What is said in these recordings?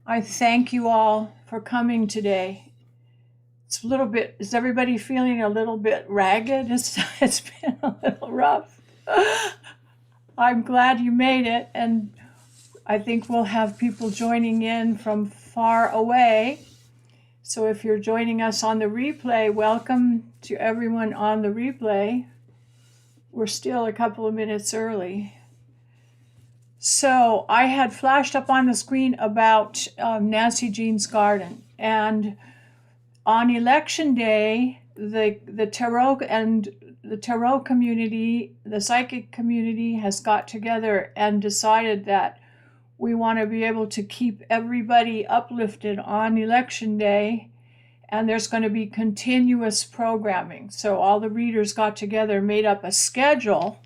I thank you all for coming today. It's a little bit, is everybody feeling a little bit ragged? It's been a little rough. I'm glad you made it, and I think we'll have people joining in from far away. So if you're joining us on the replay, welcome to everyone on the replay. We're still a couple of minutes early. So I had flashed up on the screen about Nancy Jean's garden, and on election day, the tarot community, the psychic community has got together and decided that we want to be able to keep everybody uplifted on election day, and there's going to be continuous programming. So all the readers got together, made up a schedule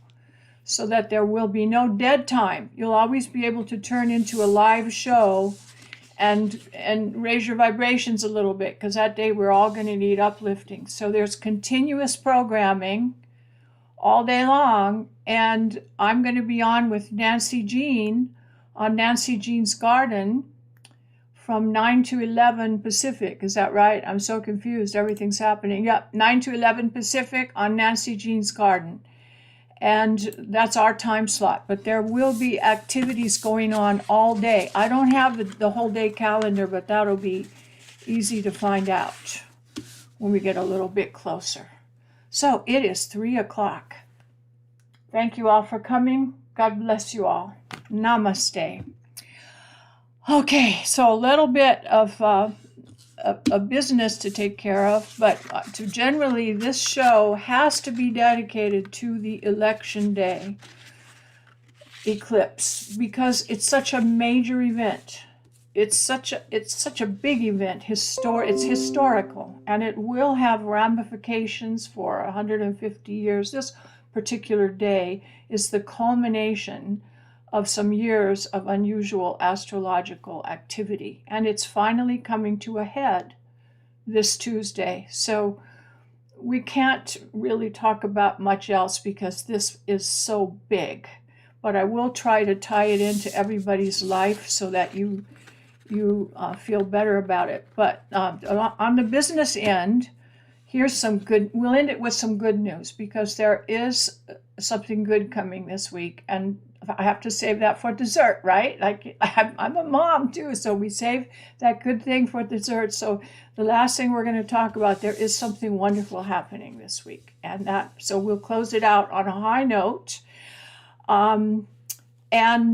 so that there will be no dead time. You'll always be able to turn into a live show and raise your vibrations a little bit, because that day we're all going to need uplifting. So there's continuous programming all day long, and I'm going to be on with Nancy Jean on Nancy Jean's Garden from 9 to 11 Pacific. Is that right? I'm so confused. Everything's happening. Yep, 9 to 11 Pacific on Nancy Jean's Garden. And that's our time slot, but there will be activities going on all day. I don't have the whole day calendar, but that'll be easy to find out when we get a little bit closer. So it is 3 o'clock. Thank you all for coming. God bless you all. Namaste. Okay, so a little bit of a business to take care of, but generally this show has to be dedicated to the election day eclipse, because it's such a major event. It's such a big event. It's historical, and it will have ramifications for 150 years. This particular day is the culmination of some years of unusual astrological activity, and it's finally coming to a head this Tuesday. So we can't really talk about much else because this is so big, but I will try to tie it into everybody's life so that you feel better about it. But on the business end, here's some good, we'll end it with some good news, because there is something good coming this week, and I have to save that for dessert, right? Like, I'm a mom too, so we save that good thing for dessert. So the last thing we're going to talk about, there is something wonderful happening this week, and so we'll close it out on a high note. And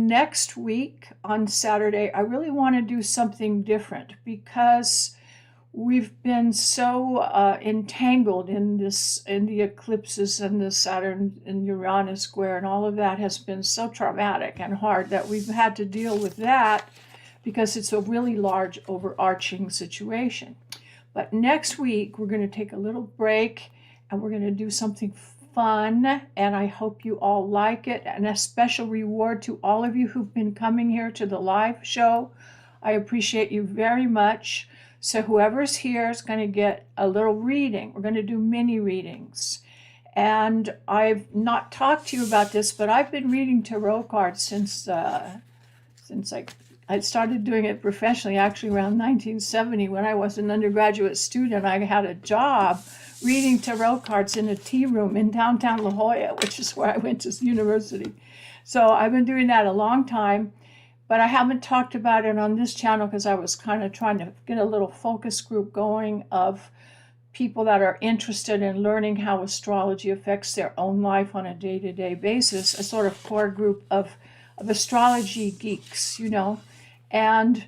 next week on Saturday, I really want to do something different, because we've been so entangled in the eclipses and the Saturn and Uranus square, and all of that has been so traumatic and hard that we've had to deal with that, because it's a really large overarching situation. But next week we're going to take a little break, and we're going to do something fun, and I hope you all like it. And a special reward to all of you who've been coming here to the live show. I appreciate you very much. So whoever's here is going to get a little reading. We're going to do mini readings. And I've not talked to you about this, but I've been reading tarot cards since I started doing it professionally, actually around 1970, when I was an undergraduate student. I had a job reading tarot cards in a tea room in downtown La Jolla, which is where I went to university. So I've been doing that a long time. But I haven't talked about it on this channel because I was kind of trying to get a little focus group going of people that are interested in learning how astrology affects their own life on a day-to-day basis, a sort of core group of astrology geeks, And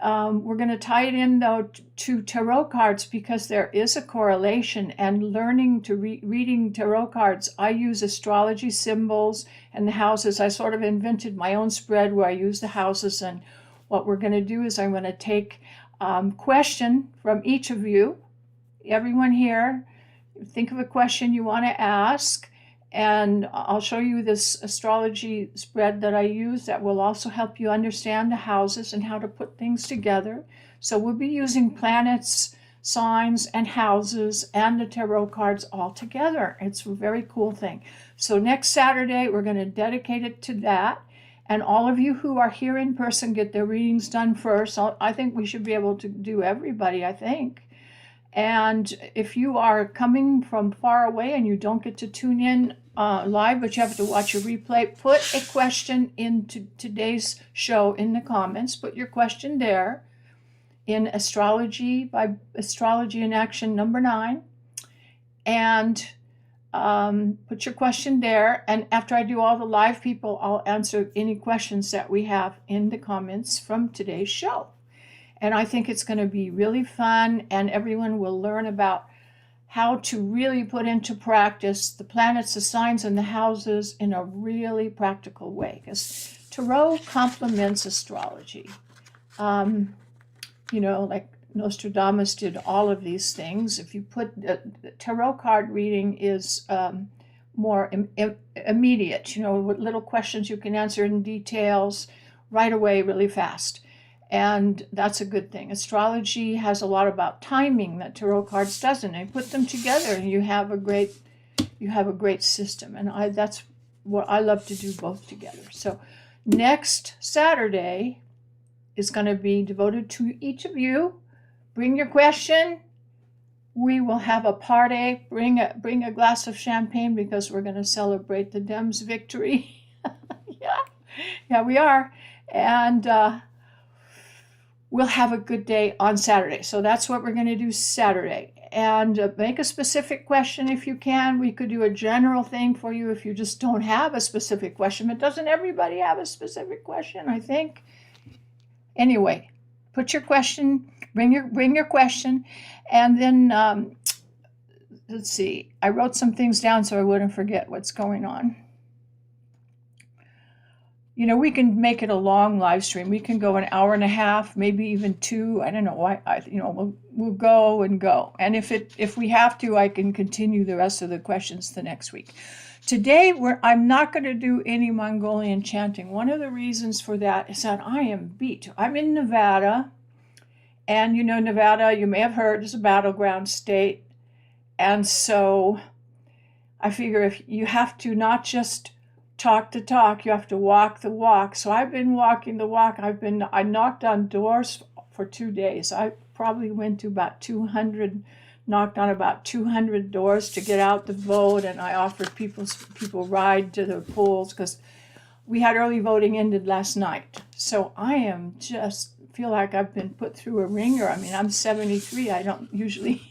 we're going to tie it in, though, to tarot cards, because there is a correlation. And learning to reading tarot cards, I use astrology symbols and the houses. I sort of invented my own spread where I use the houses. And what we're going to do is I'm going to take a question from each of you, everyone here. Think of a question you want to ask, and I'll show you this astrology spread that I use that will also help you understand the houses and how to put things together. So we'll be using planets, signs, and houses and the tarot cards all together. It's a very cool thing. So next Saturday, we're going to dedicate it to that. And all of you who are here in person get their readings done first. I think we should be able to do everybody, I think. And if you are coming from far away and you don't get to tune in live, but you have to watch a replay, put a question into today's show in the comments. Put your question there in Astrology by Astrology in Action number 9. And put your question there. And after I do all the live people, I'll answer any questions that we have in the comments from today's show. And I think it's going to be really fun, and everyone will learn about how to really put into practice the planets, the signs, and the houses in a really practical way. Because tarot complements astrology. Like Nostradamus did all of these things. If you put the tarot card reading is more immediate, with little questions you can answer in details right away, really fast. And that's a good thing. Astrology has a lot about timing that tarot cards doesn't. And put them together and you have a great system. And that's what I love to do, both together. So next Saturday is going to be devoted to each of you. Bring your question. We will have a party. Bring a glass of champagne because we're going to celebrate the Dems' victory. Yeah, we are. And we'll have a good day on Saturday. So that's what we're going to do Saturday. And make a specific question if you can. We could do a general thing for you if you just don't have a specific question. But doesn't everybody have a specific question, I think? Anyway, put your question, bring your question. And then, let's see. I wrote some things down so I wouldn't forget what's going on. We can make it a long live stream. We can go an hour and a half, maybe even 2. I don't know why. We'll go and go. And if we have to, I can continue the rest of the questions the next week. Today, I'm not going to do any Mongolian chanting. One of the reasons for that is that I am beat. I'm in Nevada, and Nevada, you may have heard, is a battleground state. And so I figure if you have to not just talk the talk, you have to walk the walk. So I've been walking the walk. I knocked on doors for 2 days. I probably went to knocked on about 200 doors to get out the vote, and I offered people ride to the polls because we had early voting ended last night. So I am just feel like I've been put through a ringer. I mean, I'm 73. I don't usually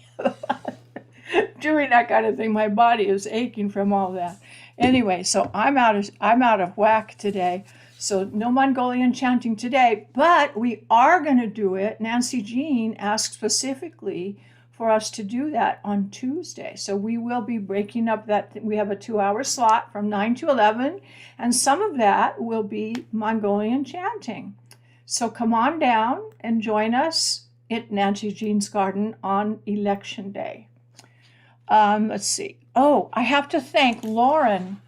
doing that kind of thing. My body is aching from all that. Anyway, so I'm out of whack today. So no Mongolian chanting today, but we are going to do it. Nancy Jean asked specifically for us to do that on Tuesday. So we will be breaking up that. We have a 2-hour slot from 9 to 11, and some of that will be Mongolian chanting. So come on down and join us at Nancy Jean's Garden on Election Day. Let's see. Oh, I have to thank Lauren.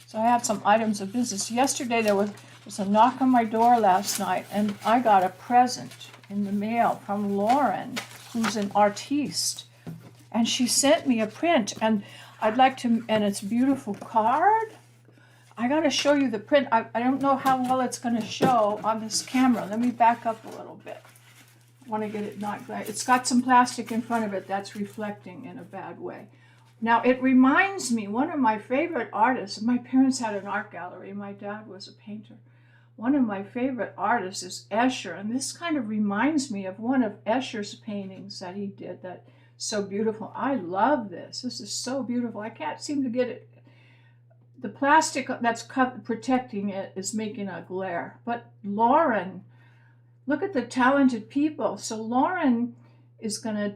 So I had some items of business. Yesterday there was a knock on my door last night, and I got a present in the mail from Lauren, who's an artiste. And she sent me a print, and and it's a beautiful card. I got to show you the print. I don't know how well it's going to show on this camera. Let me back up a little bit. I want to get it not glare. It's got some plastic in front of it that's reflecting in a bad way. Now, it reminds me, one of my favorite artists, my parents had an art gallery. My dad was a painter. One of my favorite artists is Escher, and this kind of reminds me of one of Escher's paintings that he did that's so beautiful. I love this. This is so beautiful. I can't seem to get it. The plastic that's protecting it is making a glare. But Lauren, look at the talented people. So Lauren is going to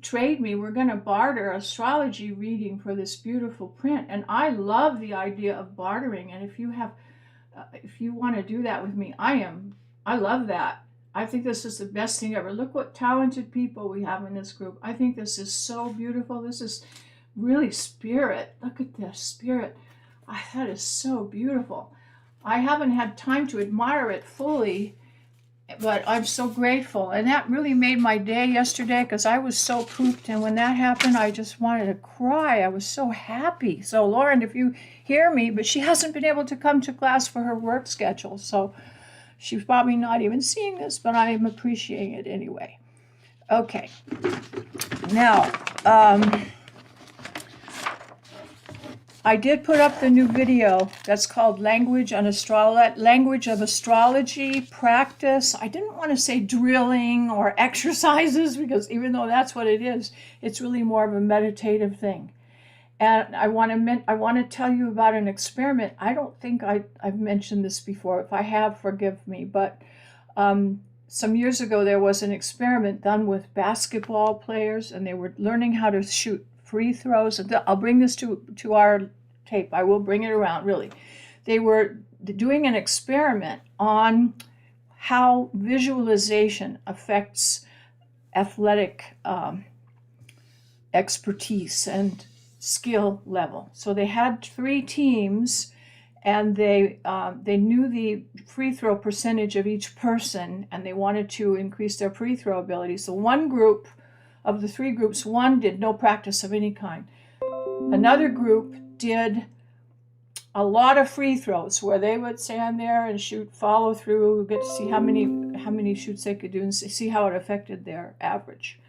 trade me. We're going to barter astrology reading for this beautiful print. And I love the idea of bartering. And if you want to do that with me, I love that. I think this is the best thing ever. Look what talented people we have in this group. I think this is so beautiful. This is really spirit. Look at this spirit. That is so beautiful. I haven't had time to admire it fully but I'm so grateful. And that really made my day yesterday because I was so pooped. And when that happened, I just wanted to cry. I was so happy. So, Lauren, if you hear me, but she hasn't been able to come to class for her work schedule. So she's probably not even seeing this, but I am appreciating it anyway. Okay. Now, I did put up the new video that's called Language of Astrology Practice. I didn't want to say drilling or exercises because even though that's what it is, it's really more of a meditative thing. And I want to tell you about an experiment. I don't think I've mentioned this before. If I have, forgive me. But some years ago, there was an experiment done with basketball players, and they were learning how to shoot free throws. And I'll bring this to our tape. I will bring it around, really. They were doing an experiment on how visualization affects athletic expertise and skill level. So they had 3 teams, and they knew the free throw percentage of each person, and they wanted to increase their free throw ability. So one group of the 3 groups, one did no practice of any kind. Another group did a lot of free throws where they would stand there and shoot, follow through, get to see how many shoots they could do and see how it affected their average.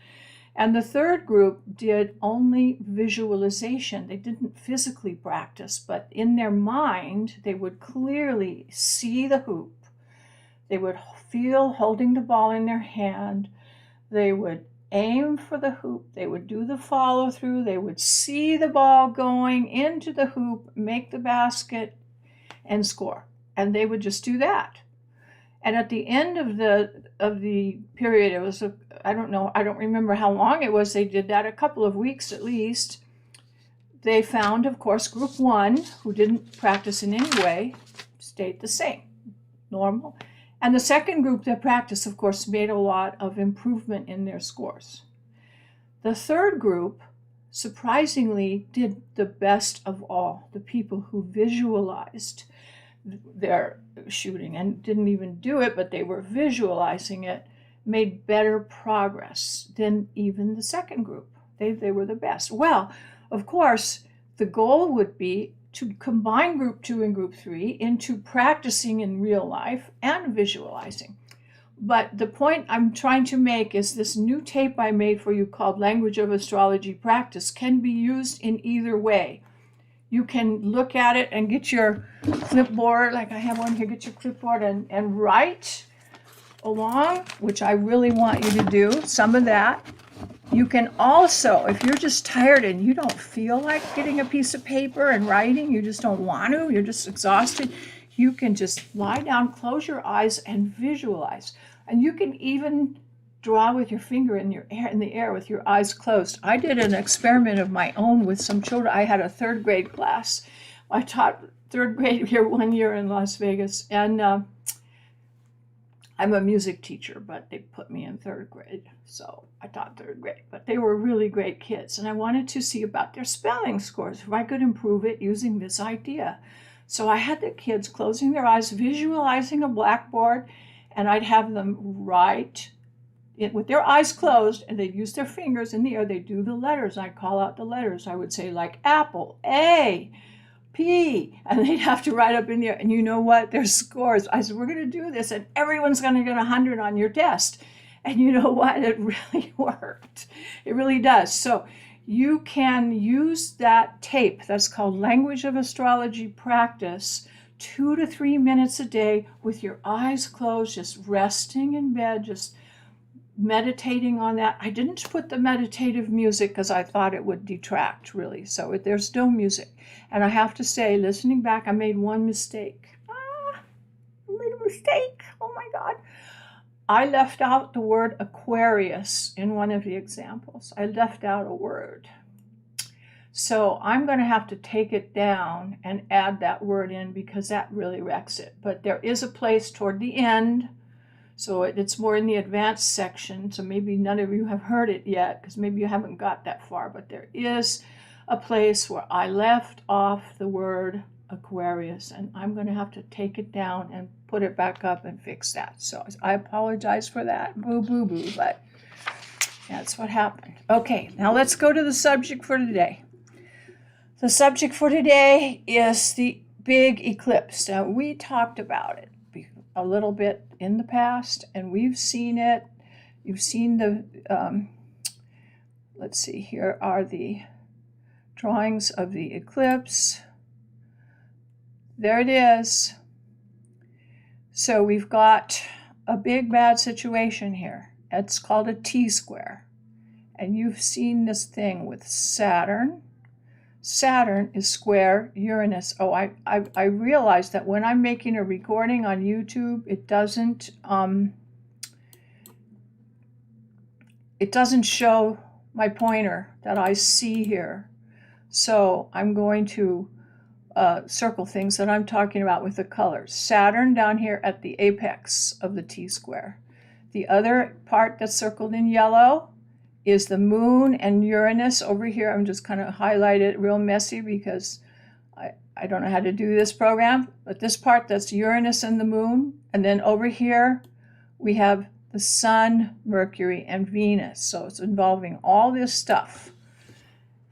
And the third group did only visualization. They didn't physically practice, but in their mind, they would clearly see the hoop. They would feel holding the ball in their hand. They would aim for the hoop. They would do the follow through. They would see the ball going into the hoop, make the basket, and score. And they would just do that. And at the end of the period, it was I don't remember how long it was. They did that a couple of weeks at least. They found, of course, group 1, who didn't practice in any way, stayed the same, normal. And the second group that practiced, of course, made a lot of improvement in their scores. The third group, surprisingly, did the best of all. The people who visualized their shooting and didn't even do it, but they were visualizing it, made better progress than even the second group. They were the best. Well, of course, the goal would be to combine group 2 and group 3 into practicing in real life and visualizing. But the point I'm trying to make is this new tape I made for you called Language of Astrology Practice can be used in either way. You can look at it and get your clipboard, like I have one here, get your clipboard and write along, which I really want you to do, some of that. You can also, if you're just tired and you don't feel like getting a piece of paper and writing, you just don't want to, you're just exhausted, you can just lie down, close your eyes, and visualize. And you can even draw with your finger in the air with your eyes closed. I did an experiment of my own with some children. I had a 3rd grade class. I taught 3rd grade here 1 year in Las Vegas, and I'm a music teacher, but they put me in 3rd grade, so I taught 3rd grade. But they were really great kids, and I wanted to see about their spelling scores, if I could improve it using this idea. So I had the kids closing their eyes, visualizing a blackboard, and I'd have them write it with their eyes closed, and they'd use their fingers in the air. They'd do the letters. I'd call out the letters. I would say, like, apple, A, P, and they'd have to write up in there. And you know what? Their scores. I said, we're going to do this, and everyone's going to get 100 on your test. And you know what? It really worked. It really does. So you can use that tape that's called Language of Astrology Practice 2 to 3 minutes a day with your eyes closed, just resting in bed, just meditating on that. I didn't put the meditative music because I thought it would detract, really. So there's no music. And I have to say, listening back, I made one mistake. I made a mistake. Oh my God. I left out the word Aquarius in one of the examples. I left out a word. So I'm going to have to take it down and add that word in because that really wrecks it. But there is a place toward the end. So it's more in the advanced section, so maybe none of you have heard it yet, because maybe you haven't got that far, but there is a place where I left off the word Aquarius, and I'm going to have to take it down and put it back up and fix that. So I apologize for that. Boo, boo, boo, but that's what happened. Okay, now let's go to the subject for today. The subject for today is the big eclipse. Now, we talked about it a little bit in the past, and we've seen it. You've seen the, let's see, here are the drawings of the eclipse. There it is. So we've got a big bad situation here. It's called a T-square. And you've seen this thing with Saturn. Saturn is square Uranus. Oh, I realized that when I'm making a recording on YouTube, it doesn't show my pointer that I see here. So I'm going to circle things that I'm talking about with the colors. Saturn down here at the apex of the T-square. The other part that's circled in yellow is the moon and Uranus over here. I'm just kind of highlight it real messy because I don't know how to do this program. But this part, that's Uranus and the moon. And then over here, we have the sun, Mercury, and Venus. So it's involving all this stuff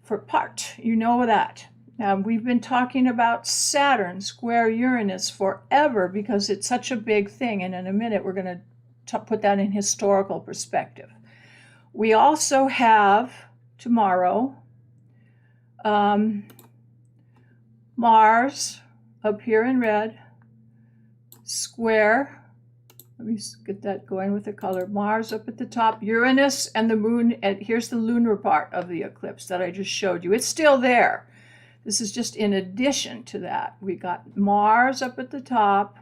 for part. You know that. Now, we've been talking about Saturn square Uranus forever because it's such a big thing. And in a minute, we're going to put that in historical perspective. We also have tomorrow Mars up here in red, square. Let me get that going with the color. Mars up at the top, Uranus and the moon. And here's the lunar part of the eclipse that I just showed you. It's still there. This is just in addition to that. We got Mars up at the top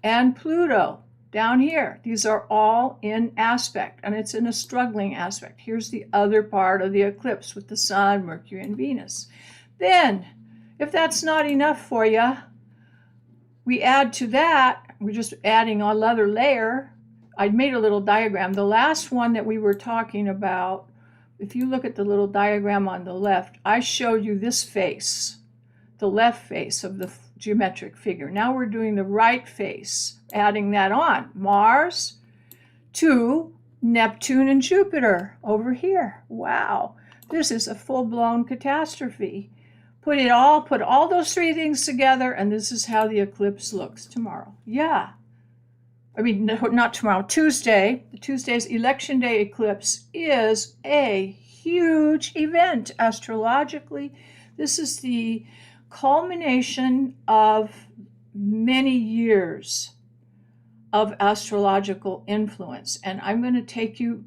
and Pluto down here. These are all in aspect, and it's in a struggling aspect. Here's the other part of the eclipse with the sun, Mercury, and Venus. Then, if that's not enough for you, we add to that, we're just adding another layer. I made a little diagram. The last one that we were talking about, if you look at the little diagram on the left, I showed you this face, the left face of the geometric figure. Now we're doing the right face, adding that on. Mars to Neptune and Jupiter over here. Wow, this is a full-blown catastrophe. Put all those three things together, and this is how the eclipse looks tomorrow. Yeah. I mean, not tomorrow, Tuesday. Tuesday's election day eclipse is a huge event astrologically. This is the culmination of many years of astrological influence. And I'm going to take you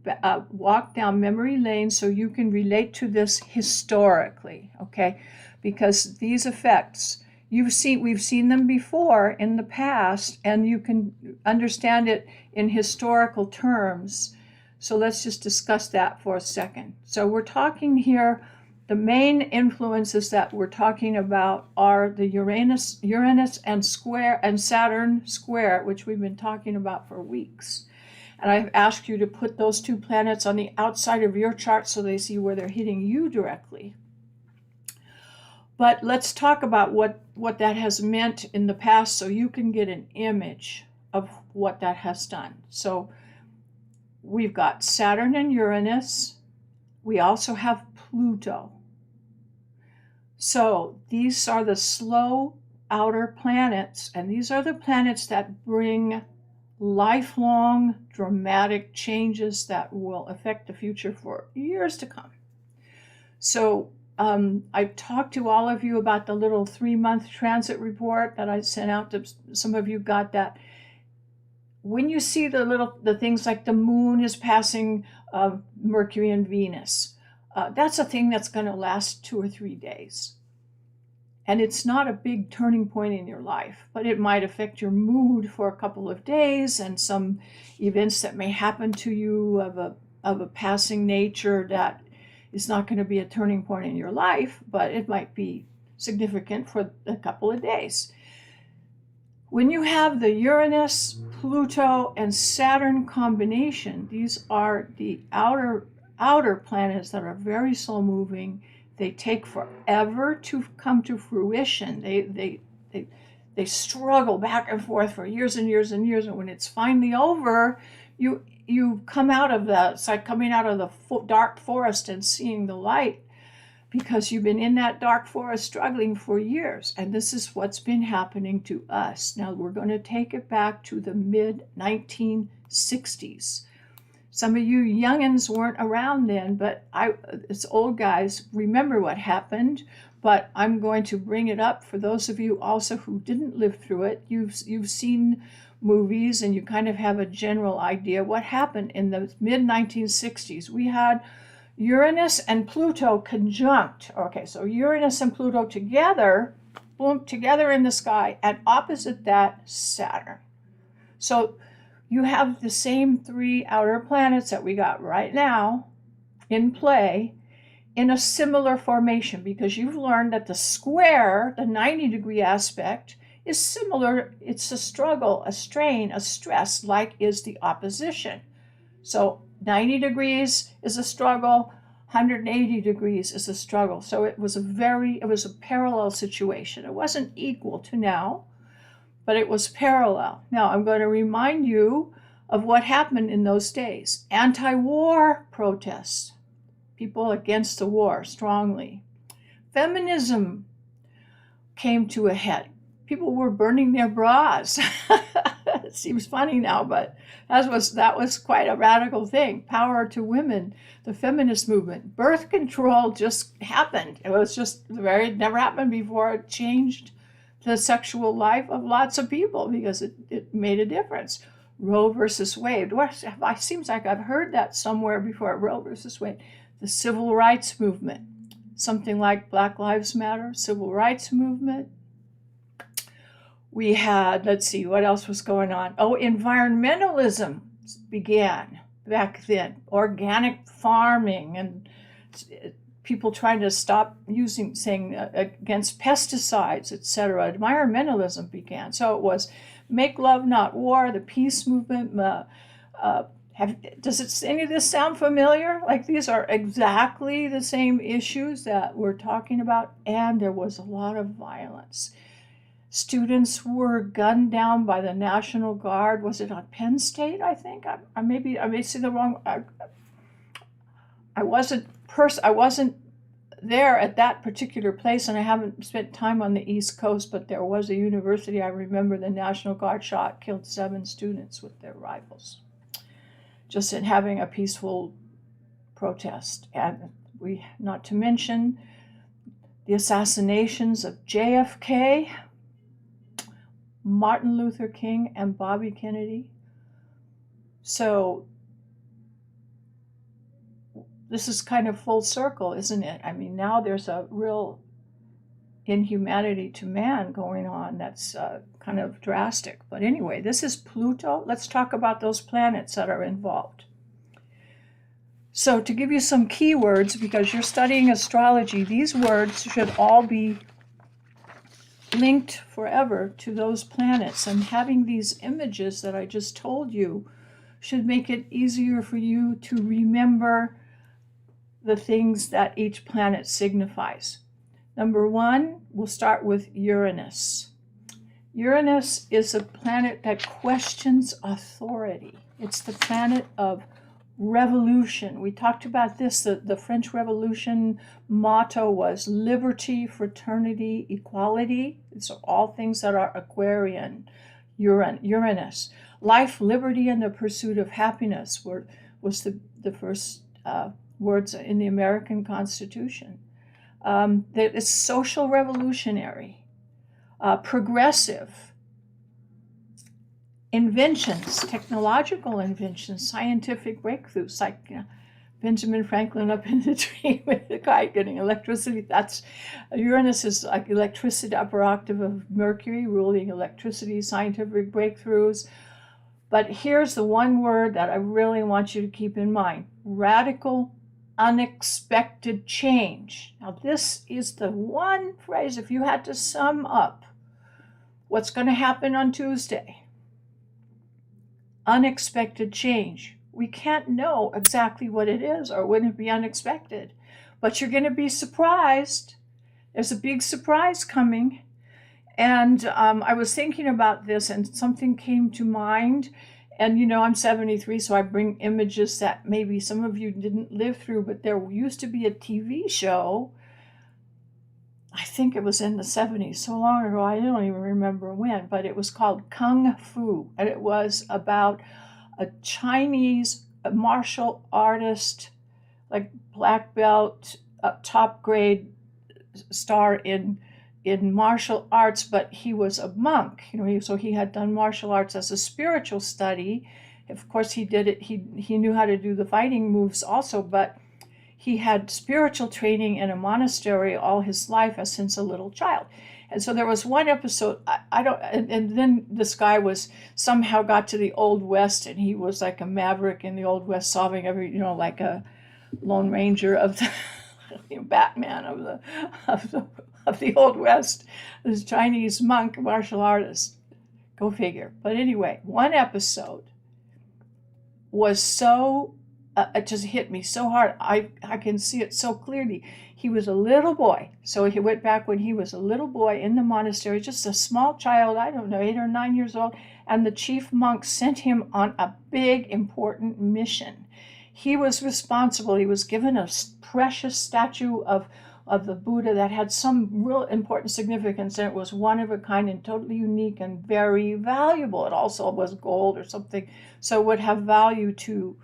walk down memory lane so you can relate to this historically, okay? Because these effects, we've seen them before in the past, and you can understand it in historical terms. So let's just discuss that for a second. So we're talking here, the main influences that we're talking about are the Uranus and Saturn square, which we've been talking about for weeks. And I've asked you to put those two planets on the outside of your chart so they see where they're hitting you directly. But let's talk about what that has meant in the past so you can get an image of what that has done. So we've got Saturn and Uranus. We also have Pluto. So these are the slow outer planets, and these are the planets that bring lifelong dramatic changes that will affect the future for years to come. So I've talked to all of you about the little 3-month transit report that I sent out to some of you. Got that. When you see the things like the moon is passing Mercury and Venus, that's a thing that's going to last 2 or 3 days. And it's not a big turning point in your life, but it might affect your mood for a couple of days, and some events that may happen to you of a passing nature that is not going to be a turning point in your life, but it might be significant for a couple of days. When you have the Uranus, Pluto, and Saturn combination, these are the outer planets that are very slow moving. They take forever to come to fruition. They they struggle back and forth for years and years and years. And when it's finally over, you come out of it's like coming out of the dark forest and seeing the light, because you've been in that dark forest struggling for years. And this is what's been happening to us. Now we're going to take it back to the mid-1960s. Some of you youngins weren't around then, but it's old guys remember what happened. But I'm going to bring it up for those of you also who didn't live through it. You've seen movies and you kind of have a general idea what happened in the mid-1960s. We had Uranus and Pluto conjunct. Okay, so Uranus and Pluto together, boom, together in the sky, and opposite that, Saturn. So you have the same three outer planets that we got right now in play in a similar formation, because you've learned that the square, the 90-degree aspect, is similar. It's a struggle, a strain, a stress, like is the opposition. So 90 degrees is a struggle, 180 degrees is a struggle. So it was a parallel situation. It wasn't equal to now, but it was parallel. Now I'm going to remind you of what happened in those days. Anti-war protests, people against the war strongly. Feminism came to a head. People were burning their bras. It seems funny now, but that was quite a radical thing. Power to women, the feminist movement. Birth control just happened. It was just never happened before. It changed the sexual life of lots of people because it made a difference. Roe versus Wade. It seems like I've heard that somewhere before. Roe versus Wade. The civil rights movement. Something like Black Lives Matter, civil rights movement. We had, let's see, what else was going on? Oh, environmentalism began back then. Organic farming and people trying to stop saying against pesticides, etc. Environmentalism began. So it was make love, not war, the peace movement. Does any of this sound familiar? Like these are exactly the same issues that we're talking about, and there was a lot of violence. Students were gunned down by the National Guard. Was it on Penn State, I think? I may see the wrong. I wasn't there at that particular place, and I haven't spent time on the East Coast, but there was a university, I remember the National Guard killed 7 students with their rifles, just in having a peaceful protest. And not to mention the assassinations of JFK, Martin Luther King, and Bobby Kennedy. So this is kind of full circle, isn't it? I mean, now there's a real inhumanity to man going on that's kind of drastic. But anyway, this is Pluto. Let's talk about those planets that are involved. So to give you some keywords, because you're studying astrology, these words should all be linked forever to those planets, and having these images that I just told you should make it easier for you to remember the things that each planet signifies. Number 1, we'll start with Uranus. Uranus is a planet that questions authority. It's the planet of revolution. We talked about this. The French Revolution motto was liberty, fraternity, equality. These are all things that are Aquarian. Uranus. Life, liberty, and the pursuit of happiness was the first words in the American Constitution. It's social revolutionary, progressive, inventions, technological inventions, scientific breakthroughs, like Benjamin Franklin up in the tree with the kite getting electricity. That's Uranus is like electricity, upper octave of Mercury, ruling electricity, scientific breakthroughs. But here's the one word that I really want you to keep in mind: radical, unexpected change. Now this is the one phrase, if you had to sum up what's going to happen on Tuesday. Unexpected change. We can't know exactly what it is, or wouldn't it be unexpected? But you're going to be surprised. There's a big surprise coming. And I was thinking about this, and something came to mind. And I'm 73, so I bring images that maybe some of you didn't live through, but there used to be a TV show. I think it was in the 70s, so long ago, I don't even remember when, but it was called Kung Fu, and it was about a Chinese martial artist, like black belt, top grade star in martial arts, but he was a monk, so he had done martial arts as a spiritual study. Of course, he did it. He knew how to do the fighting moves also, but he had spiritual training in a monastery all his life since a little child. And so there was one episode, and then this guy was somehow got to the Old West, and he was like a maverick in the Old West, solving every, like a Lone Ranger of the Batman of the Old West, this Chinese monk martial artist. Go figure. But anyway, one episode was so, it just hit me so hard. I can see it so clearly. He was a little boy. So he went back when he was a little boy in the monastery, just a small child, I don't know, 8 or 9 years old. And the chief monk sent him on a big, important mission. He was responsible. He was given a precious statue of the Buddha that had some real important significance, and it was one of a kind and totally unique and very valuable. It also was gold or something, so it would have value to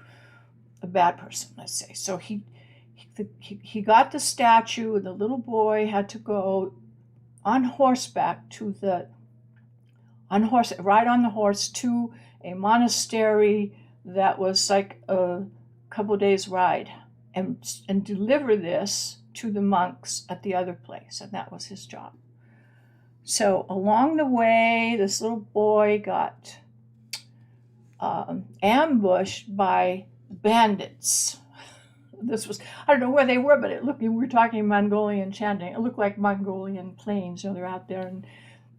a bad person, let's say. So he got the statue, and the little boy had to go on horseback ride on the horse to a monastery that was like a couple days ride, and deliver this to the monks at the other place, and that was his job. So along the way, this little boy got ambushed by bandits. This was, I don't know where they were, but it looked, we were talking Mongolian chanting, it looked like Mongolian plains, they're out there, and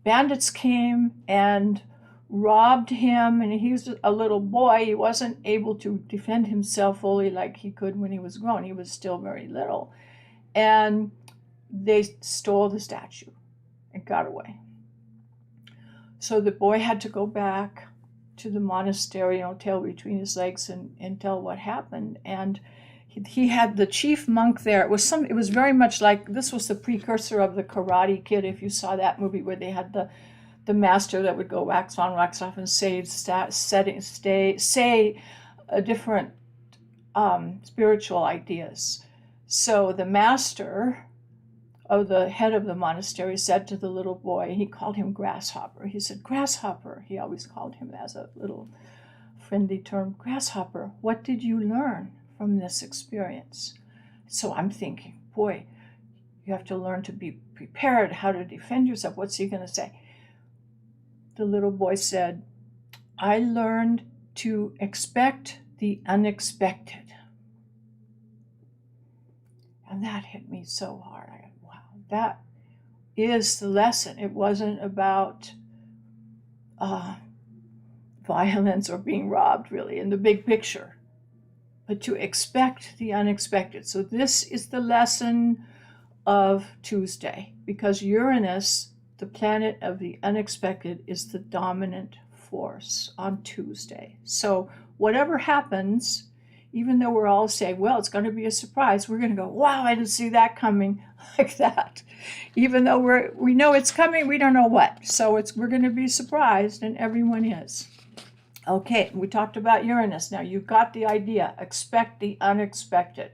bandits came and robbed him, and he was a little boy. He wasn't able to defend himself fully like he could when he was grown. He was still very little. And they stole the statue and got away. So the boy had to go back to the monastery, tail between his legs, and tell what happened. And he had the chief monk there. It was very much like, this was the precursor of the Karate Kid, if you saw that movie, where they had the master that would go wax on, wax off, and say different spiritual ideas. So the master of the head of the monastery said to the little boy, he called him Grasshopper. He said, Grasshopper. He always called him as a little friendly term, Grasshopper. What did you learn from this experience? So I'm thinking, boy, you have to learn to be prepared, how to defend yourself. What's he going to say? The little boy said, I learned to expect the unexpected. And that hit me so hard. I go, wow, that is the lesson. It wasn't about violence or being robbed, really, in the big picture, but to expect the unexpected. So this is the lesson of Tuesday, because Uranus, the planet of the unexpected, is the dominant force on Tuesday. So whatever happens, even though we're all saying, well, it's going to be a surprise, we're going to go, wow, I didn't see that coming, like that. Even though we know it's coming, we don't know what. So we're going to be surprised, and everyone is. Okay, we talked about Uranus. Now you've got the idea. Expect the unexpected.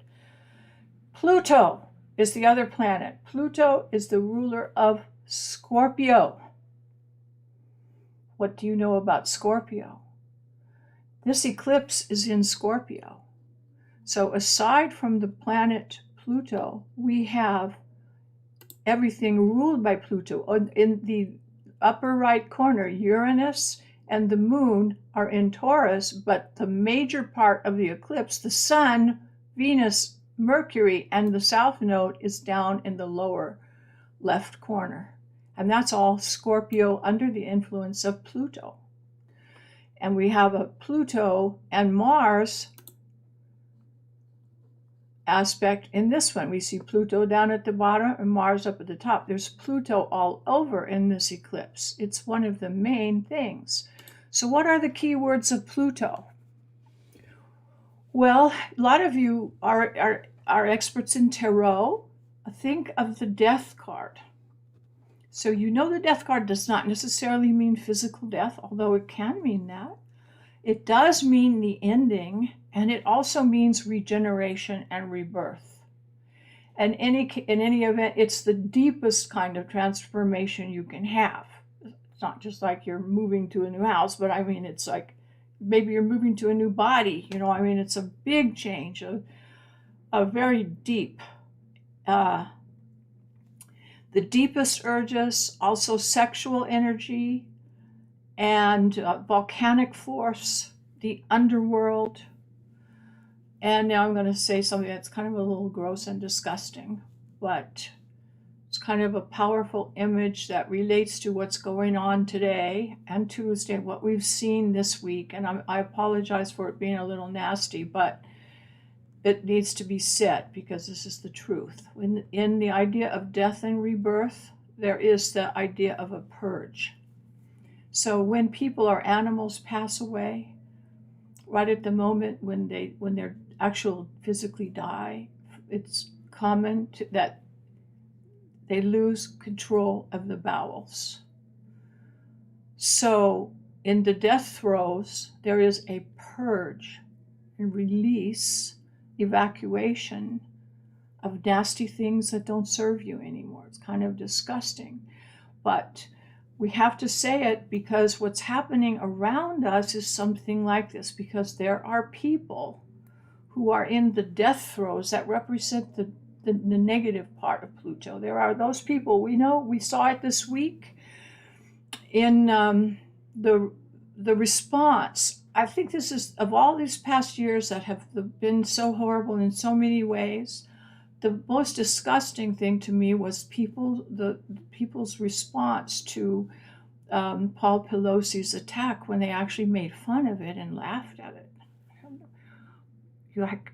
Pluto is the other planet. Pluto is the ruler of Scorpio. What do you know about Scorpio? This eclipse is in Scorpio. So aside from the planet Pluto, we have everything ruled by Pluto. In the upper right corner, Uranus and the moon are in Taurus, but the major part of the eclipse, the sun, Venus, Mercury, and the south node is down in the lower left corner. And that's all Scorpio under the influence of Pluto. And we have a Pluto and Mars aspect in this one. We see Pluto down at the bottom and Mars up at the top. There's Pluto all over in this eclipse. It's one of the main things. So what are the key words of Pluto? Well, a lot of you are experts in tarot. Think of the death card. So you know the death card does not necessarily mean physical death, although it can mean that. It does mean the ending, and it also means regeneration and rebirth. And in any event, it's the deepest kind of transformation you can have. It's not just like you're moving to a new house, but I mean, it's like maybe you're moving to a new body. You know, I mean, it's a big change, a very deep. The deepest urges, also sexual energy, and volcanic force, the underworld. And now I'm going to say something that's kind of a little gross and disgusting, but it's kind of a powerful image that relates to what's going on today and Tuesday, what we've seen this week. And I apologize for it being a little nasty, but it needs to be said because this is the truth. In the idea of death and rebirth, there is the idea of a purge. So when people or animals pass away, right at the moment when they're actual physically die, it's common that they lose control of the bowels. So in the death throes, there is a purge and release, evacuation of nasty things that don't serve you anymore. It's kind of disgusting, but we have to say it because what's happening around us is something like this, because there are people who are in the death throes that represent the negative part of Pluto. There are those people, we know, we saw it this week in the response. I think this is, of all these past years that have been so horrible in so many ways, the most disgusting thing to me was people's response to Paul Pelosi's attack when they actually made fun of it and laughed at it. You're like,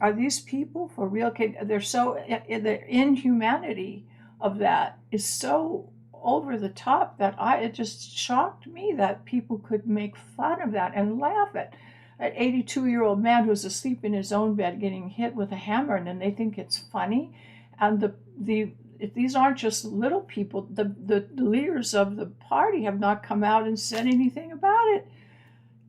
are these people for real? They're so, the inhumanity of that is so over the top that it just shocked me that people could make fun of that and laugh at an 82-year-old man who's asleep in his own bed getting hit with a hammer, and then they think it's funny. And these aren't just little people. The leaders of the party have not come out and said anything about it.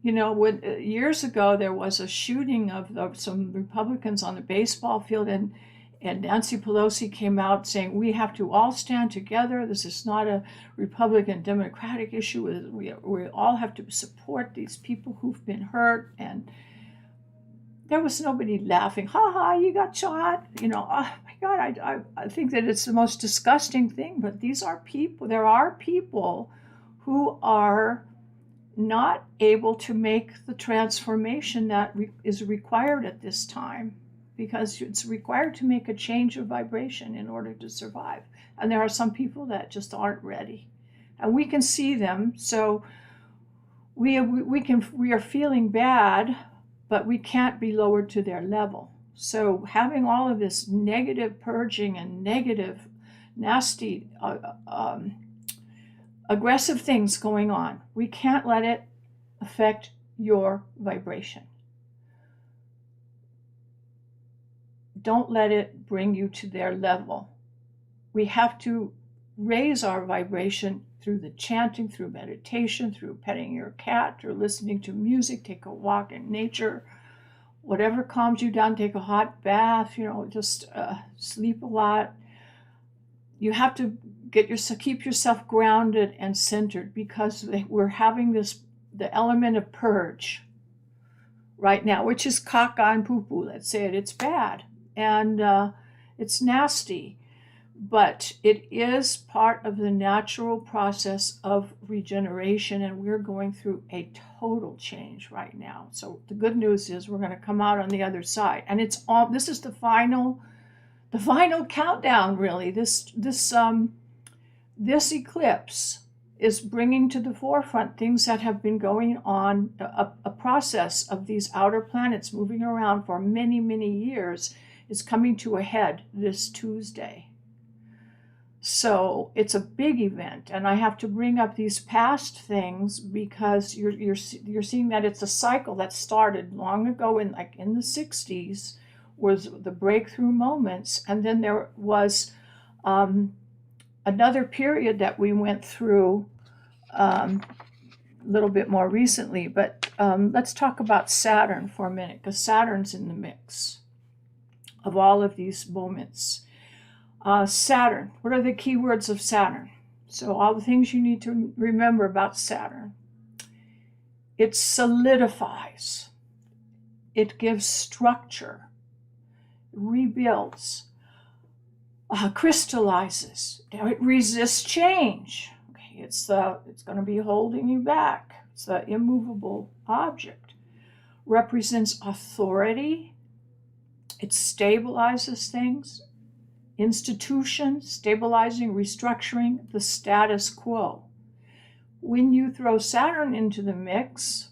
You know, years ago there was a shooting of some Republicans on the baseball field, and Nancy Pelosi came out saying, we have to all stand together. This is not a Republican Democratic issue. We all have to support these people who've been hurt. And there was nobody laughing. Ha ha, you got shot. You know, oh my God, I think that it's the most disgusting thing. But these are people. There are people who are not able to make the transformation that is required at this time, because it's required to make a change of vibration in order to survive. And there are some people that just aren't ready. And we can see them, so we are feeling bad, but we can't be lowered to their level. So having all of this negative purging and negative, nasty, aggressive things going on, we can't let it affect your vibration. Don't let it bring you to their level. We have to raise our vibration through the chanting, through meditation, through petting your cat, through listening to music, take a walk in nature, whatever calms you down, take a hot bath, you know, just sleep a lot. You have to keep yourself grounded and centered, because we're having the element of purge right now, which is caca and poo-poo. Let's say it's bad. And it's nasty, but it is part of the natural process of regeneration, and we're going through a total change right now. So the good news is we're going to come out on the other side, and this is the final countdown, really. This eclipse is bringing to the forefront things that have been going on, a process of these outer planets moving around for many, many years is coming to a head this Tuesday. So it's a big event, and I have to bring up these past things because you're seeing that it's a cycle that started long ago in the 60s, was the breakthrough moments, and then there was another period that we went through a little bit more recently. But let's talk about Saturn for a minute, because Saturn's in the mix of all of these moments. Saturn, what are the key words of Saturn? So all the things you need to remember about Saturn. It solidifies. It gives structure. Rebuilds. Crystallizes. It resists change. Okay, it's going to be holding you back. It's the immovable object. Represents authority. It stabilizes things. Institution, stabilizing, restructuring the status quo. When you throw Saturn into the mix,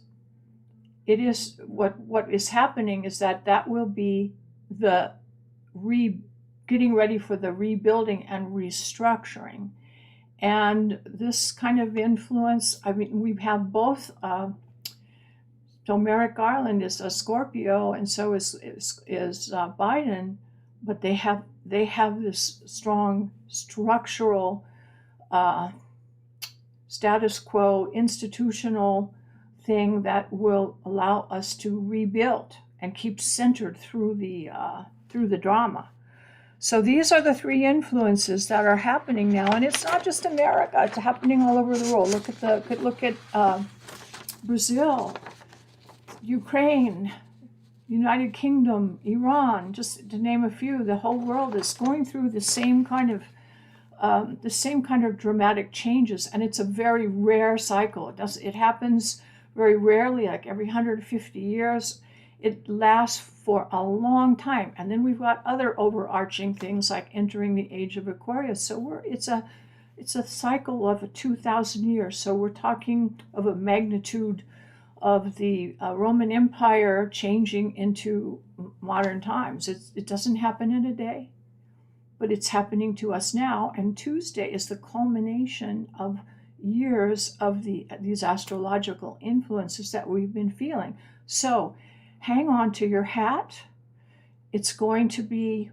it is what is happening is that will be the getting ready for the rebuilding and restructuring. And this kind of influence, I mean, we have both. So Merrick Garland is a Scorpio, and so is Biden, but they have this strong structural status quo institutional thing that will allow us to rebuild and keep centered through the drama. So these are the three influences that are happening now, and it's not just America; it's happening all over the world. Look at Brazil, Ukraine, United Kingdom, Iran, just to name a few. The whole world is going through the same kind of dramatic changes, and it's a very rare cycle. It happens very rarely, like every 150 years. It lasts for a long time, and then we've got other overarching things like entering the age of Aquarius. So it's a cycle of 2,000 years. So we're talking of a magnitude of the Roman Empire changing into modern times. It doesn't happen in a day, but it's happening to us now. And Tuesday is the culmination of years of these astrological influences that we've been feeling. So hang on to your hat. It's going to be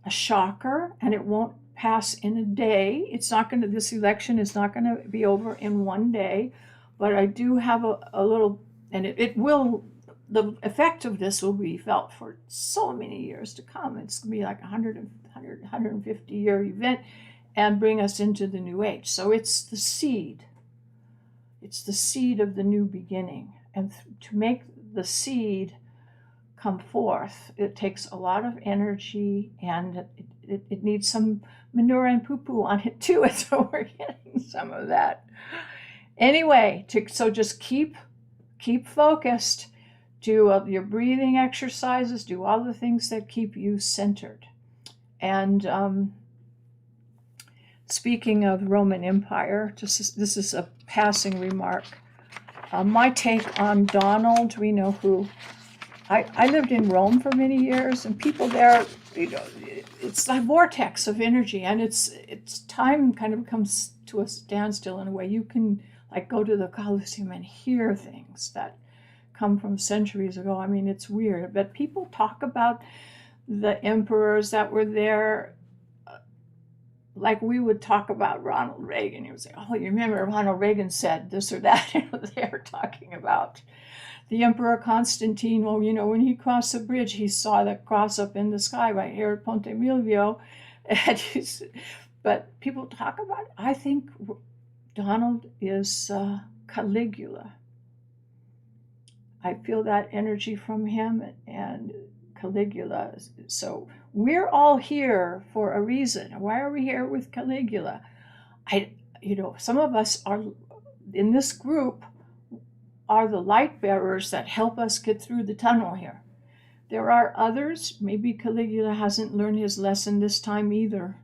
a shocker, and it won't pass in a day. This election is not going to be over in one day. But I do have a little, and the effect of this will be felt for so many years to come. It's going to be like 150 year event and bring us into the new age. So it's the seed. It's the seed of the new beginning. And to make the seed come forth, it takes a lot of energy, and it needs some manure and poo-poo on it too. And so we're getting some of that. Anyway, so just keep focused, do your breathing exercises, do all the things that keep you centered. And speaking of Roman Empire, this is a passing remark. My take on Donald, we know who. I lived in Rome for many years, and people there, it's a vortex of energy, and it's time kind of comes to a standstill in a way. You can go to the Colosseum and hear things that come from centuries ago. I mean, it's weird, but people talk about the emperors that were there like we would talk about Ronald Reagan. You would say, oh, you remember Ronald Reagan said this or that. They're talking about the Emperor Constantine. Well, when he crossed the bridge, he saw the cross up in the sky right here at Ponte Milvio. But people talk about it. I think Donald is Caligula. I feel that energy from him and Caligula. So we're all here for a reason. Why are we here with Caligula? Some of us are in this group are the light bearers that help us get through the tunnel here. There are others. Maybe Caligula hasn't learned his lesson this time either.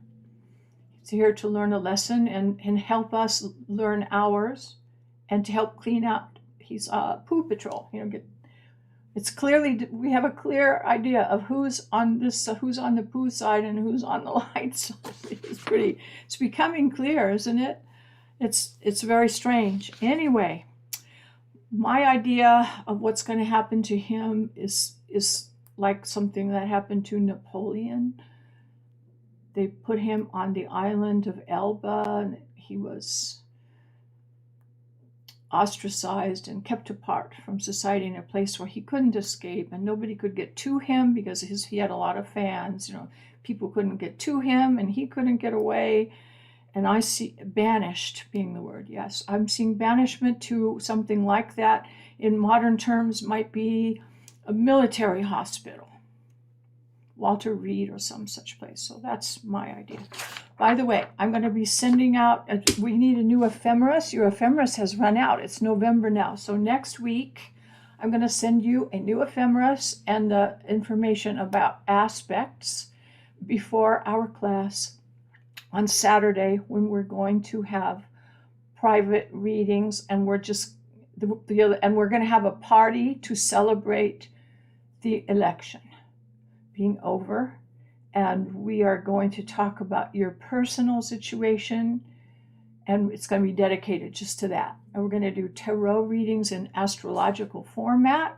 He's here to learn a lesson and help us learn ours, and to help clean out. He's poo patrol, It's clearly, we have a clear idea of who's on this, who's on the poo side and who's on the light side. It's becoming clear, isn't it? It's very strange. Anyway, my idea of what's going to happen to him is like something that happened to Napoleon. They put him on the island of Elba, and he was ostracized and kept apart from society in a place where he couldn't escape, and nobody could get to him because he had a lot of fans. You know, people couldn't get to him, and he couldn't get away. And I see banished being the word. Yes, I'm seeing banishment to something like that. In modern terms, might be a military hospital, Walter Reed or some such place. So that's my idea. By the way, I'm going to be sending out, we need a new ephemeris. Your ephemeris has run out. It's November now. So next week, I'm going to send you a new ephemeris and the information about aspects before our class on Saturday, when we're going to have private readings, and we're just and we're going to have a party to celebrate the election being over, and we are going to talk about your personal situation, and it's going to be dedicated just to that. And we're going to do tarot readings in astrological format.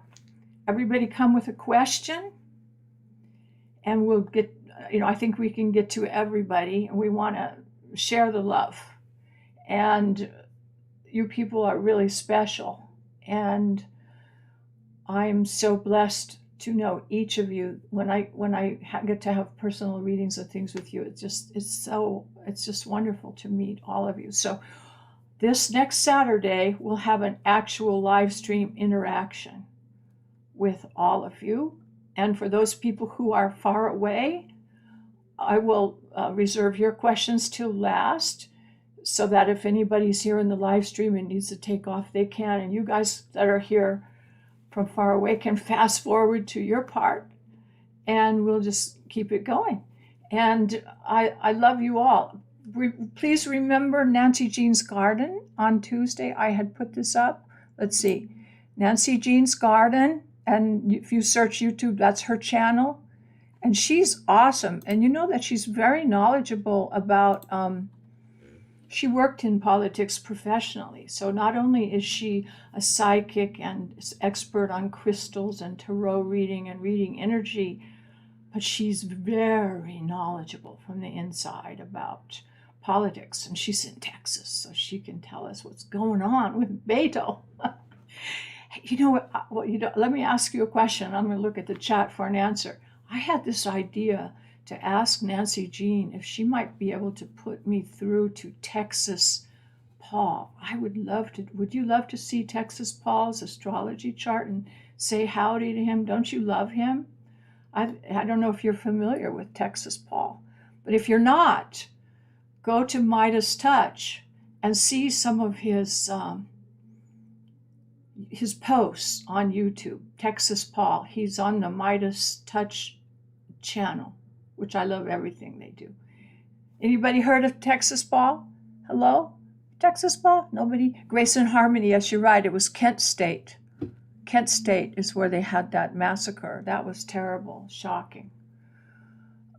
Everybody come with a question, and we'll get, I think we can get to everybody, and we want to share the love. And you people are really special, and I'm so blessed to know each of you. When I get to have personal readings of things with you, it's just wonderful to meet all of you. So this next Saturday, we'll have an actual live stream interaction with all of you. And for those people who are far away, I will reserve your questions till last, so that if anybody's here in the live stream and needs to take off, they can. And you guys that are here from far away can fast forward to your part, and we'll just keep it going. And I love you all. Please remember Nancy Jean's Garden on Tuesday. I had put this up. Let's see. Nancy Jean's Garden. And if you search YouTube, that's her channel. And she's awesome. And you know that she's very knowledgeable about, she worked in politics professionally. So not only is she a psychic and expert on crystals and tarot reading and reading energy, but she's very knowledgeable from the inside about politics. And she's in Texas, so she can tell us what's going on with Beto. You know what? Well, let me ask you a question. I'm going to look at the chat for an answer. I had this idea to ask Nancy Jean if she might be able to put me through to Texas Paul. I would love to. Would you love to see Texas Paul's astrology chart and say howdy to him? Don't you love him? I don't know if you're familiar with Texas Paul, but if you're not, go to Midas Touch and see some of his posts on YouTube. Texas Paul. He's on the Midas Touch channel, which I love everything they do. Anybody heard of Texas Paul? Hello? Texas Paul? Nobody? Grace and Harmony, yes, you're right. It was Kent State. Kent State is where they had that massacre. That was terrible, shocking.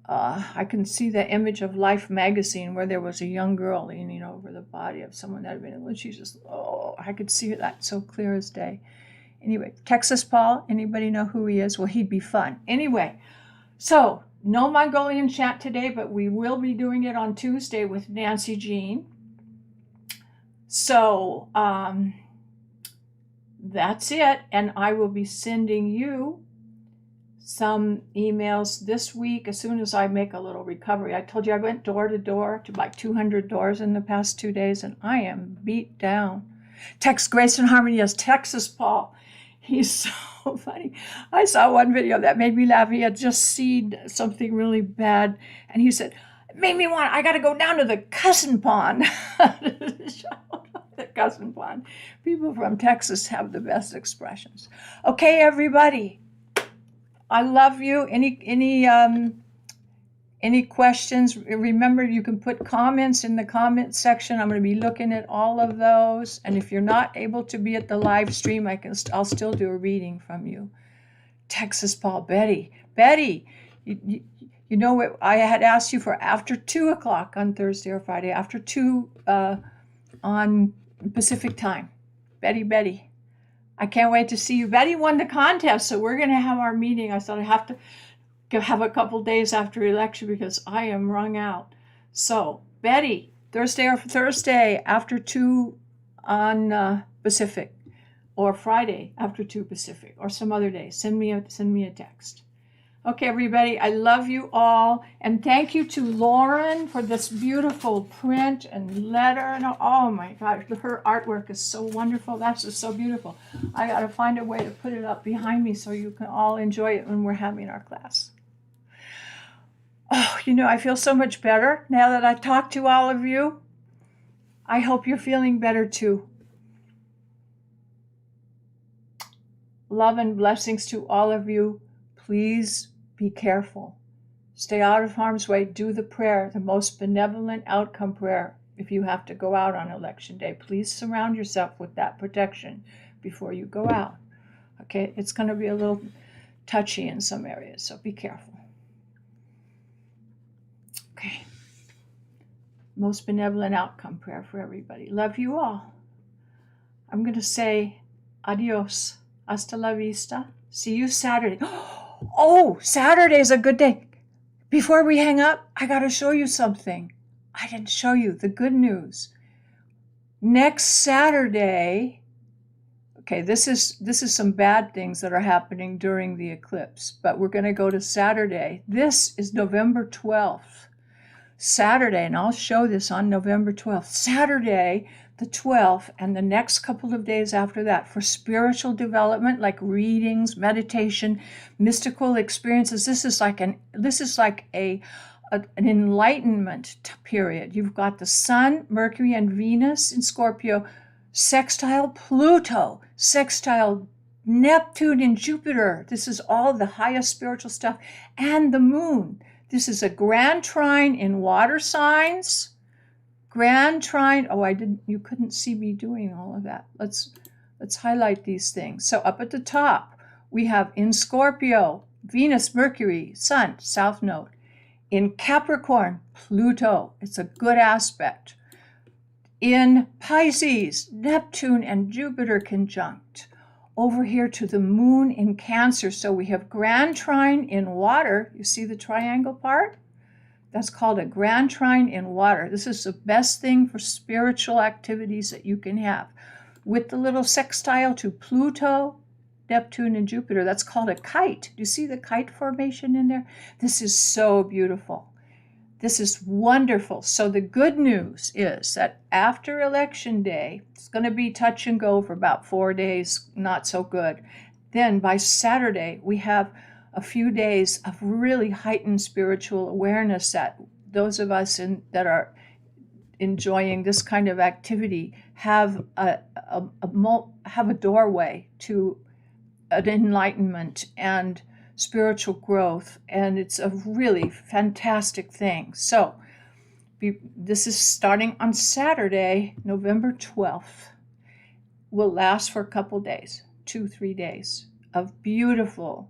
I can see the image of Life magazine where there was a young girl leaning over the body of someone that had been, and she just, I could see that so clear as day. Anyway, Texas Paul, anybody know who he is? Well, he'd be fun. Anyway, so no Mongolian chant today, but we will be doing it on Tuesday with Nancy Jean. So that's it, and I will be sending you some emails this week as soon as I make a little recovery. I told you I went door to door to like 200 doors in the past 2 days, and I am beat down. Text Grace and Harmony, yes, Texas Paul. He's so funny. I saw one video that made me laugh. He had just seen something really bad, and he said, it made me want, I got to go down to the cussing pond. The cussing pond. People from Texas have the best expressions. Okay, everybody. I love you. Any questions? Remember, you can put comments in the comment section. I'm going to be looking at all of those. And if you're not able to be at the live stream, I'll still do a reading from you. Texas Paul, Betty, you know what? I had asked you for after 2 o'clock on Thursday or Friday, after 2 on Pacific time. Betty. I can't wait to see you. Betty won the contest, so we're going to have our meeting. I thought I have to have a couple days after election because I am wrung out. So, Betty, Thursday after 2 on Pacific, or Friday after 2 Pacific, or some other day. Send me a text. Okay, everybody, I love you all. And thank you to Lauren for this beautiful print and letter. And oh my gosh, her artwork is so wonderful. That's just so beautiful. I got to find a way to put it up behind me so you can all enjoy it when we're having our class. Oh, I feel so much better now that I talked to all of you. I hope you're feeling better too. Love and blessings to all of you. Please be careful. Stay out of harm's way. Do the prayer, the most benevolent outcome prayer. If you have to go out on election day, please surround yourself with that protection before you go out. Okay, it's going to be a little touchy in some areas, so be careful. Okay. Most benevolent outcome prayer for everybody. Love you all. I'm going to say adios. Hasta la vista. See you Saturday. Oh, Saturday is a good day. Before we hang up, I got to show you something. I didn't show you the good news. Next Saturday, okay, this is some bad things that are happening during the eclipse, but we're going to go to Saturday. This is November 12th. Saturday, and I'll show this on November 12th. Saturday, the 12th, and the next couple of days after that for spiritual development, like readings, meditation, mystical experiences. This is like an enlightenment period. You've got the Sun, Mercury, and Venus in Scorpio, sextile Pluto, sextile Neptune and Jupiter. This is all the highest spiritual stuff, and the Moon. This is a grand trine in water signs. Grand trine. Oh, you couldn't see me doing all of that. Let's highlight these things. So up at the top, we have in Scorpio, Venus, Mercury, Sun, South Node. In Capricorn, Pluto. It's a good aspect. In Pisces, Neptune and Jupiter conjunct. Over here to the Moon in Cancer. So we have grand trine in water. You see the triangle part? That's called a grand trine in water. This is the best thing for spiritual activities that you can have. With the little sextile to Pluto, Neptune, and Jupiter, that's called a kite. Do you see the kite formation in there? This is so beautiful. This is wonderful. So the good news is that after Election Day, it's going to be touch and go for about 4 days, not so good. Then by Saturday, we have a few days of really heightened spiritual awareness that those of us that are enjoying this kind of activity have a doorway to an enlightenment and spiritual growth, and it's a really fantastic thing. So this is starting on Saturday, November 12th. Will last for a couple days, 2-3 days of beautiful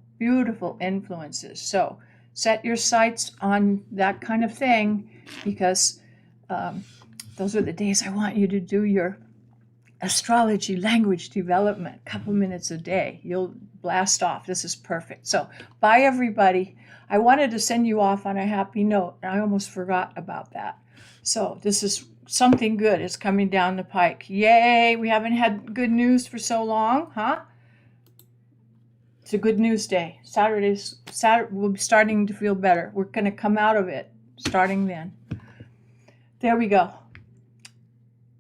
influences. So set your sights on that kind of thing, because those are the days I want you to do your astrology language development, a couple minutes a day. You'll blast off. This is perfect. So bye, everybody. I wanted to send you off on a happy note, and I almost forgot about that. So this is something good is coming down the pike. Yay! We haven't had good news for so long, huh? It's a good news day. Saturday, we'll be starting to feel better. We're going to come out of it starting then. There we go.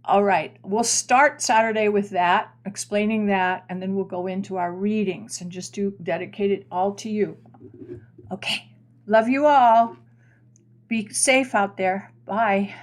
All right, we'll start Saturday with that, explaining that, and then we'll go into our readings and just dedicate it all to you. Okay, love you all. Be safe out there. Bye.